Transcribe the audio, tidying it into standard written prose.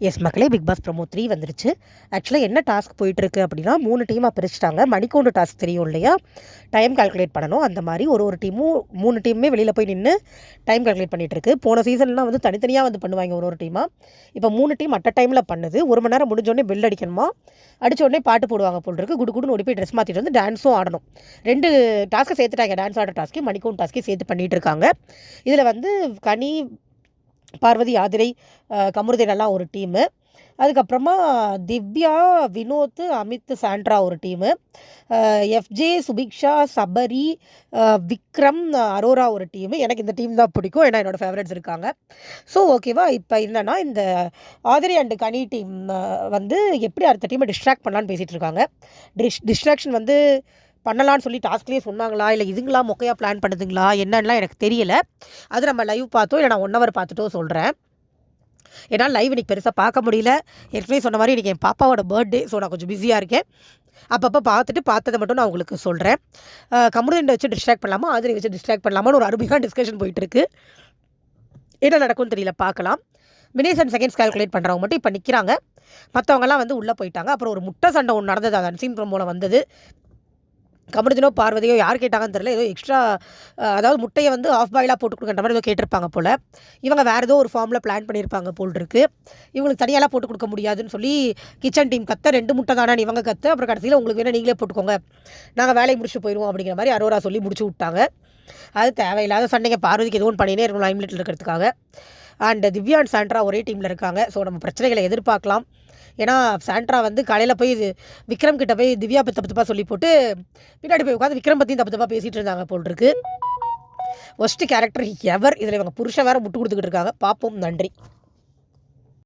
S மக்களே, big pass promo 3 வந்துருச்சு. ஆக்சுவலாக என்ன டாஸ்க் போயிட்டுருக்கு அப்படின்னா, 3 டீமாக பிரிச்சுட்டாங்க. மணிக்கூண்டு டாஸ்க் தெரியும் இல்லையா? டைம் கால்குலேட் பண்ணணும். அந்த மாதிரி ஒரு டீமும் 3 டீமுமே வெளியில் போய் நின்று டைம் கால்குலேட் பண்ணிகிட்ருக்கு. போன சீசன்லாம் வந்து தனித்தனியாக வந்து பண்ணுவாங்க ஒரு டீமாக. இப்போ 3 டீம் அட் அ டைமில் பண்ணுது. 1 மணி நேரம் முடிஞ்சோடனே பெல் அடிக்கணுமா, அடித்த உடனே பாட்டு போடுவாங்க போல் இருக்குது. குடுன்னு ஓடி போய் ட்ரெஸ் மாற்றிட்டு வந்து டான்ஸும் ஆடணும். 2 டாஸ்க்கை சேர்த்துட்டாங்க. டான்ஸ் ஆடுற டாஸ்க்கு, மணிக்கூண்டு டாஸ்க்கே சேர்த்து பண்ணிகிட்டு இருக்காங்க. இதில் வந்து கனி, பார்வதி, ஆதிரை, கமருதீனெல்லாம் ஒரு டீமு. அதுக்கப்புறமா திவ்யா, வினோத், அமித், சாண்ட்ரா ஒரு டீமு. எஃப்ஜே, சுபிக்ஷா, சபரி, விக்ரம், அரோரா ஒரு டீமு. எனக்கு இந்த டீம் தான் பிடிக்கும், ஏன்னா என்னோடய ஃபேவரட்ஸ் இருக்காங்க. ஸோ ஓகேவா, இப்போ என்னென்னா இந்த ஆதிரை அண்டு கனி டீம் வந்து எப்படி அடுத்த டீமை டிஸ்ட்ராக்ட் பண்ணலான்னு பேசிகிட்டு இருக்காங்க. டிஸ்ட்ராக்ஷன் வந்து பண்ணலான்னு சொல்லி டாஸ்க்லேயே சொன்னாங்களா, இல்லை இதுங்களா மொக்கையாக பிளான் பண்ணுதுங்களா என்னன்னா எனக்கு தெரியல. அது நம்ம லைவ் பார்த்தோம், இல்லை நான் 1 hour பார்த்துட்டோ சொல்கிறேன். ஏன்னா லைவ் இன்றைக்கி பெருசாக பார்க்க முடியல. ஏற்கனவே சொன்ன மாதிரி இன்றைக்கி என் பாப்பாவோட பர்த்டே. ஸோ நான் கொஞ்சம் பிஸியாக இருக்கேன். அப்பப்போ பார்த்ததை மட்டும் நான் உங்களுக்கு சொல்கிறேன். கமருதீனை வச்சு டிஸ்ட்ராக்ட் பண்ணலாமா, ஆதிரை வச்சு டிஸ்ட்ராக்ட் பண்ணலாமான்னு ஒரு அருமையான டிஸ்கஷன் போயிட்டுருக்கு. என்ன நடக்கும்னு தெரியல, பார்க்கலாம். மினிட்ஸ் அண்ட் செகண்ட்ஸ் கால்குலேட் பண்ணுறவங்க மட்டும் இப்போ நிற்கிறாங்க. மற்றவங்கலாம் வந்து உள்ளே போயிட்டாங்க. அப்புறம் ஒரு முட்டை சண்டை ஒன்று நடந்தது, அது அன்சீன் ப்ரோமோவில் வந்தது. கமருதீனோ பார்வதியோ யார் கேட்டாங்கன்னு தெரியல. ஏதோ எக்ஸ்ட்ரா, அதாவது முட்டையை வந்து ஆஃப் பாயிலாக போட்டு கொடுக்குற மாதிரி ஏதோ கேட்டிருப்பாங்க போல். இவங்க வேறு ஏதோ ஒரு ஃபார்மில் பிளான் பண்ணியிருப்பாங்க போல் இருக்குது. இவங்களுக்கு தனியாலாம் போட்டு கொடுக்க முடியாதுன்னு சொல்லி கிச்சன் டீம் கத்த, 2 முட்டை தானே இவங்க கற்று, அப்புறம் கடைசியில் உங்களுக்கு வேணால் நீங்களே போட்டுக்கோங்க, நாங்கள் வேலையை முடிச்சு போயிடுவோம் அப்படிங்கிற மாதிரி அரோரா சொல்லி முடிச்சு விட்டாங்க. அது தேவையில்லாத சண்டைங்க. பார்வதிக்கு எதுவும் பண்ணினே இருக்கணும் லைம்லைட்டில் இருக்கிறதுக்காக. அண்ட் திவ்யா அண்ட் சாண்ட்ரா ஒரே டீமில் இருக்காங்க. ஸோ நம்ம பிரச்சனைகளை எதிர்பார்க்கலாம். ஏன்னா சாண்ட்ரா வந்து காலையில் போய் விக்ரம் கிட்ட போய் திவ்யா பற்றி தப்பு தப்பாக சொல்லி போட்டு பின்னாடி போய் உட்காந்து விக்ரம் பற்றியும் தப்பு தப்பாக பேசிகிட்டு இருந்தாங்க போல் இருக்கு. ஒஸ்ட் கேரக்டர் எவர். இதில் இவங்க புருஷன் வேறு முட்டு கொடுத்துக்கிட்டு இருக்காங்க. பார்ப்போம். நன்றி.